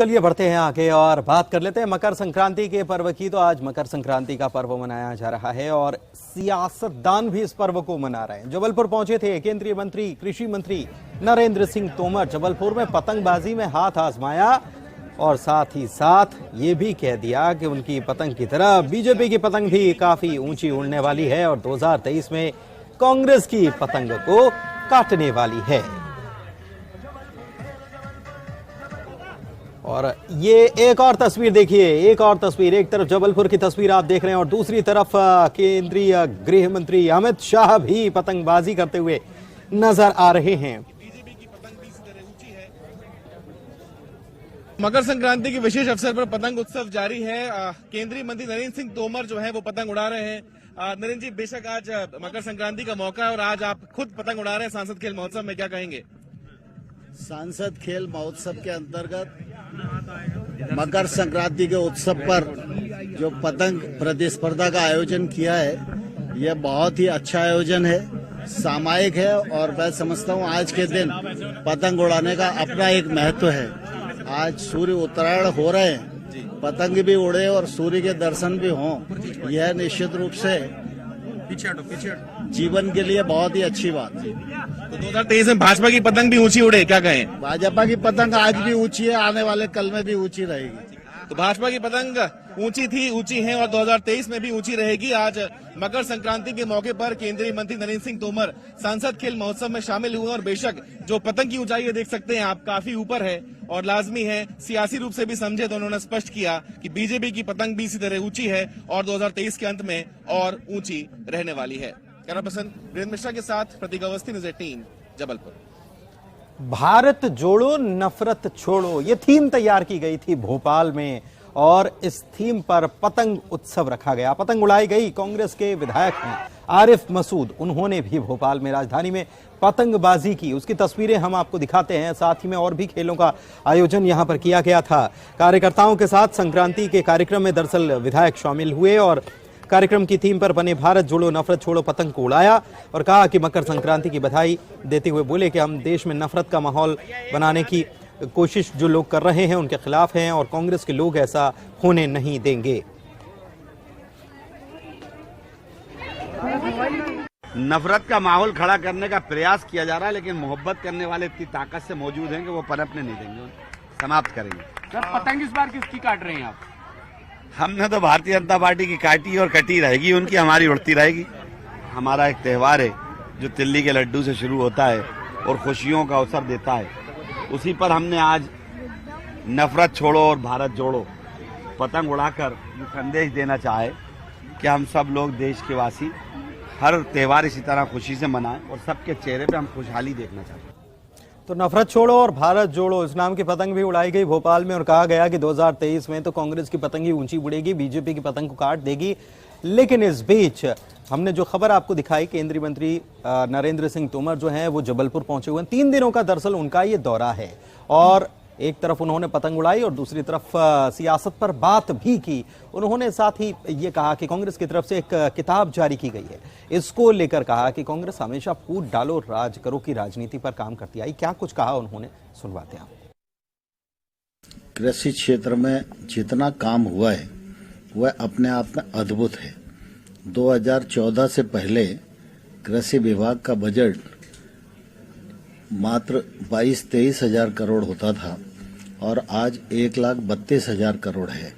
चलिए बढ़ते हैं आगे और बात कर लेते हैं मकर संक्रांति के पर्व की। तो आज मकर संक्रांति का पर्व मनाया जा रहा है और सियासतदान भी इस पर्व को मना रहे हैं। जबलपुर पहुंचे थे केंद्रीय मंत्री कृषि मंत्री नरेंद्र सिंह तोमर। जबलपुर में पतंगबाजी में हाथ आजमाया और साथ ही साथ ये भी कह दिया कि उनकी पतंग की तरह बीजेपी की पतंग भी काफी ऊंची उड़ने वाली है और 2023 में कांग्रेस की पतंग को काटने वाली है। और ये एक और तस्वीर देखिए, एक और तस्वीर, एक तरफ जबलपुर की तस्वीर आप देख रहे हैं और दूसरी तरफ केंद्रीय गृह मंत्री अमित शाह भी पतंगबाजी करते हुए नजर आ रहे हैं। मकर संक्रांति के विशेष अवसर पर पतंग उत्सव जारी है। केंद्रीय मंत्री नरेंद्र सिंह तोमर जो है वो पतंग उड़ा रहे हैं। नरेंद्र जी, बेशक आज मकर संक्रांति का मौका है और आज आप खुद पतंग उड़ा रहे हैं सांसद खेल महोत्सव में, क्या कहेंगे? सांसद खेल महोत्सव के अंतर्गत मकर संक्रांति के उत्सव पर जो पतंग प्रतिस्पर्धा का आयोजन किया है, यह बहुत ही अच्छा आयोजन है, सामायिक है और मैं समझता हूँ आज के दिन पतंग उड़ाने का अपना एक महत्व है। आज सूर्य उत्तरायण हो रहे हैं, पतंग भी उड़े और सूर्य के दर्शन भी हों, यह निश्चित रूप से जीवन के लिए बहुत ही अच्छी बात है। तो 2023 में भाजपा की पतंग भी ऊंची उड़े, क्या कहें? भाजपा की पतंग आज भी ऊंची है, आने वाले कल में भी ऊंची रहेगी। तो भाजपा की पतंग ऊंची थी, ऊंची है और 2023 में भी ऊंची रहेगी। आज मकर संक्रांति के मौके पर केंद्रीय मंत्री नरेंद्र सिंह तोमर सांसद खेल महोत्सव में शामिल हुए और बेशक जो पतंग की ऊंचाई है देख सकते हैं आप, काफी ऊपर है और लाजमी है, सियासी रूप से भी समझे तो उन्होंने स्पष्ट किया कि बीजेपी की पतंग भी इसी तरह ऊंची है और 2023 के अंत में और ऊंची रहने वाली है। कैमरा पर्सन वीरेंद्र मिश्रा के साथ प्रतीक अवस्थी, न्यूज़ 18 जबलपुर। भारत जोड़ो नफरत छोड़ो, ये थीम तैयार की गई थी भोपाल में और इस थीम पर पतंग उत्सव रखा गया, पतंग उड़ाई गई। कांग्रेस के विधायक हैं आरिफ मसूद, उन्होंने भी भोपाल में राजधानी में पतंगबाजी की, उसकी तस्वीरें हम आपको दिखाते हैं। साथ ही में और भी खेलों का आयोजन यहां पर किया गया था। कार्यकर्ताओं के साथ संक्रांति के कार्यक्रम में दरअसल विधायक शामिल हुए और कार्यक्रम की थीम पर बने भारत जोड़ो नफरत छोड़ो पतंग को उड़ाया और कहा कि मकर संक्रांति की बधाई देते हुए बोले कि हम देश में नफरत का माहौल बनाने की कोशिश जो लोग कर रहे हैं उनके खिलाफ हैं और कांग्रेस के लोग ऐसा होने नहीं देंगे। नफरत का माहौल खड़ा करने का प्रयास किया जा रहा है, लेकिन मोहब्बत करने वाले इतनी ताकत से मौजूद हैं कि वो पनपने नहीं देंगे, समाप्त करेंगे। सर, पतंग इस बार किसकी काट रहे हैं आप? हमने तो भारतीय जनता पार्टी की काटी और कटी रहेगी, उनकी हमारी उड़ती रहेगी। हमारा एक त्योहार है जो तिल्ली के लड्डू से शुरू होता है और खुशियों का अवसर देता है, उसी पर हमने आज नफरत छोड़ो और भारत जोड़ो पतंग उड़ाकर ये संदेश देना चाहे कि हम सब लोग देश के वासी हर त्योहार इसी तरह खुशी से मनाएं और सबके चेहरे पे हम खुशहाली देखना चाहते हैं। तो नफरत छोड़ो और भारत जोड़ो इस नाम की पतंग भी उड़ाई गई भोपाल में और कहा गया कि 2023 में तो कांग्रेस की पतंग ही ऊंची उड़ेगी, बीजेपी की पतंग को काट देगी। लेकिन इस बीच हमने जो खबर आपको दिखाई, केंद्रीय मंत्री नरेंद्र सिंह तोमर जो हैं वो जबलपुर पहुंचे हुए हैं। 3 दिनों का दरअसल उनका ये दौरा है और एक तरफ उन्होंने पतंग उड़ाई और दूसरी तरफ सियासत पर बात भी की। उन्होंने साथ ही ये कहा कि कांग्रेस की तरफ से एक किताब जारी की गई है, इसको लेकर कहा कि कांग्रेस हमेशा फूट डालो राज करो की राजनीति पर काम करती आई। क्या कुछ कहा उन्होंने, सुनवाते हैं आप। कृषि क्षेत्र में जितना काम हुआ है वह अपने आप में अद्भुत है। 2014 से पहले कृषि विभाग का बजट मात्र 22-23 हजार करोड़ होता था और आज 1,32,000 करोड़ है।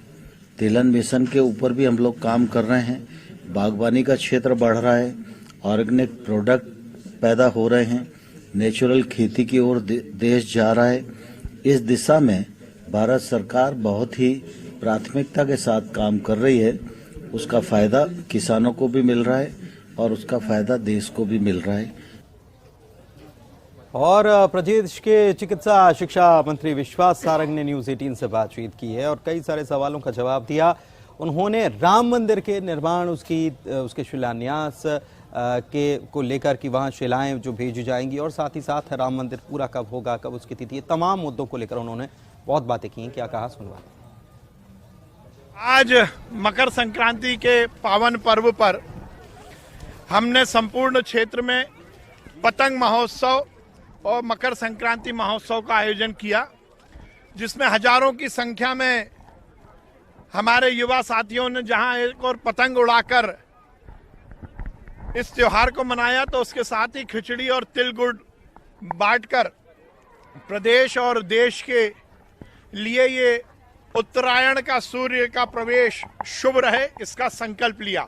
तिलहन मिशन के ऊपर भी हम लोग काम कर रहे हैं। बागवानी का क्षेत्र बढ़ रहा है, ऑर्गेनिक प्रोडक्ट पैदा हो रहे हैं, नेचुरल खेती की ओर देश जा रहा है। इस दिशा में भारत सरकार बहुत ही प्राथमिकता के साथ काम कर रही है। उसका फायदा किसानों को भी मिल रहा है और उसका फायदा देश को भी मिल रहा है। और प्रदेश के चिकित्सा शिक्षा मंत्री विश्वास सारंग ने न्यूज़ 18 से बातचीत की है और कई सारे सवालों का जवाब दिया। उन्होंने राम मंदिर के निर्माण उसके शिलान्यास को लेकर कि वहां शिलाएं जो भेजी जाएंगी और साथ ही साथ राम मंदिर पूरा कब होगा, कब उसकी तिथि, तमाम मुद्दों को लेकर उन्होंने बहुत बातें की। क्या कहा, सुनवा। आज मकर संक्रांति के पावन पर्व पर हमने संपूर्ण क्षेत्र में पतंग महोत्सव और मकर संक्रांति महोत्सव का आयोजन किया। जिसमें हजारों की संख्या में हमारे युवा साथियों ने जहां एक और पतंग उड़ाकर इस त्योहार को मनाया, तो उसके साथ ही खिचड़ी और तिल गुड़ बांटकर प्रदेश और देश के लिए ये उत्तरायण का सूर्य का प्रवेश शुभ रहे, इसका संकल्प लिया।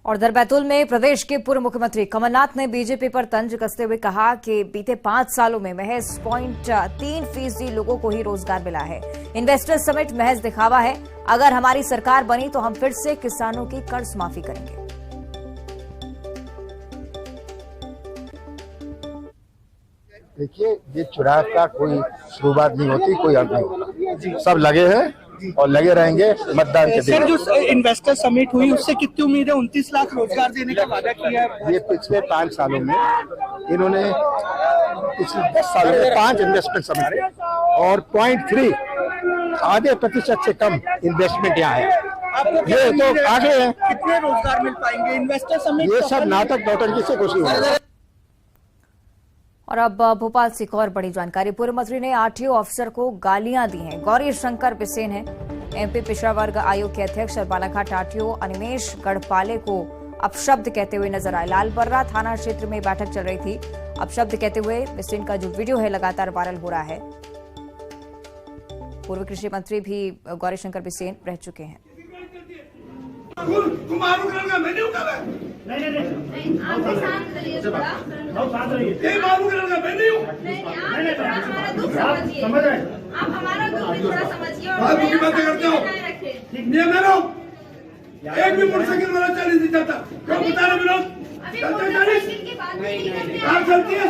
और उधर बैतूल में प्रदेश के पूर्व मुख्यमंत्री कमलनाथ ने बीजेपी पर तंज कसते हुए कहा कि बीते 5 सालों में महज 0.3% लोगों को ही रोजगार मिला है। इन्वेस्टर समिट महज दिखावा है। अगर हमारी सरकार बनी तो हम फिर से किसानों की कर्ज माफी करेंगे। देखिए, ये चुनाव का कोई शुरुआत नहीं होती, कोई अंत नहीं होता। सब लगे हैं और लगे रहेंगे मतदान के दिन। सर, जो इन्वेस्टर समिट हुई उससे कितनी उम्मीद है? 29 लाख रोजगार देने का वादा किया है। ये पिछले 5 सालों में इन्होंने पिछले 10 सालों में 5 इन्वेस्टमेंट समिट और 0.3 आधे प्रतिशत से कम इन्वेस्टमेंट यहाँ है। ये तो आगे है। कितने रोजगार मिल पाएंगे इन्वेस्टर समिट? ये सब नाटक नौटंकी से कुछ नहीं होगा। और अब भोपाल से एक और बड़ी जानकारी। पूर्व मंत्री ने आरटीओ अफसर को गालियां दी हैं। गौरी शंकर बिसेन है एमपी पिछड़ा वर्ग आयोग के अध्यक्ष और बालाघाट आरटीओ अनिमेश गढ़पाले को अपशब्द कहते हुए नजर आए। लालबर्रा थाना क्षेत्र में बैठक चल रही थी। अपशब्द कहते हुए बिसेन का जो वीडियो है लगातार वायरल हो रहा है। पूर्व कृषि मंत्री भी गौरी शंकर बिसेन रह चुके हैं। आप हमारा दुख भी थोड़ा समझिए और एक भी मोटरसाइकिल वाला चल नहीं जाता। क्यों बता रहे विनोद? कार चलती है,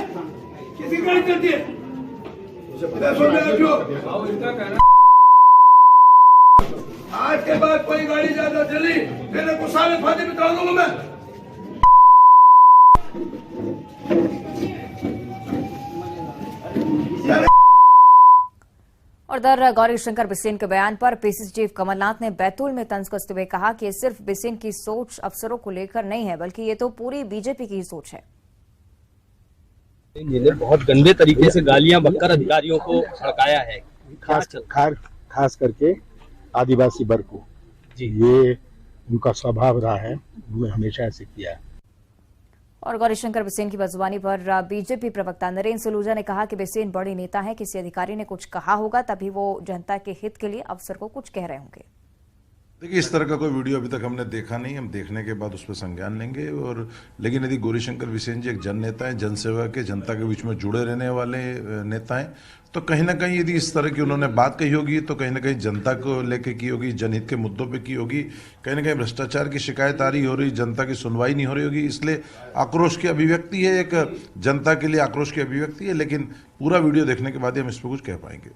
किसी गाड़ी चलती है। आज के बाद कोई गाड़ी ज्यादा चली मेरे को सारे फायदे बता दूंगा मैं। और उधर गौरी शंकर बिसेन के बयान पर पीसीसी चीफ कमलनाथ ने बैतूल में तंज कसते हुए कहा कि सिर्फ बिसेन की सोच अफसरों को लेकर नहीं है, बल्कि ये तो पूरी बीजेपी की ही सोच है। जिन्होंने बहुत गंदे तरीके से गालियां बककर अधिकारियों को भड़काया है, खास करके आदिवासी वर्ग को जी, ये उनका स्वभाव रहा है, उन्होंने हमेशा ऐसे किया है। और गौरी शंकर बिसेन की बदजुबानी पर बीजेपी प्रवक्ता नरेंद्र सलूजा ने कहा कि बिसेन बड़े नेता हैं, किसी अधिकारी ने कुछ कहा होगा तभी वो जनता के हित के लिए अफसर को कुछ कह रहे होंगे। देखिए, इस तरह का कोई वीडियो अभी तक हमने देखा नहीं, हम देखने के बाद उस पर संज्ञान लेंगे। और लेकिन यदि गौरी शंकर बिसेन जी एक जन नेता है, जनसेवा के, जनता के बीच में जुड़े रहने वाले नेता हैं, तो कहीं ना कहीं यदि इस तरह की उन्होंने बात कही होगी तो कहीं ना कहीं जनता को लेके की होगी, जनहित के मुद्दों पे की होगी। कहीं ना कहीं भ्रष्टाचार की शिकायत आ रही हो रही, जनता की सुनवाई नहीं हो रही होगी, इसलिए आक्रोश की अभिव्यक्ति है, एक जनता के लिए आक्रोश की अभिव्यक्ति है। लेकिन पूरा वीडियो देखने के बाद ही हम इस पर कुछ कह पाएंगे।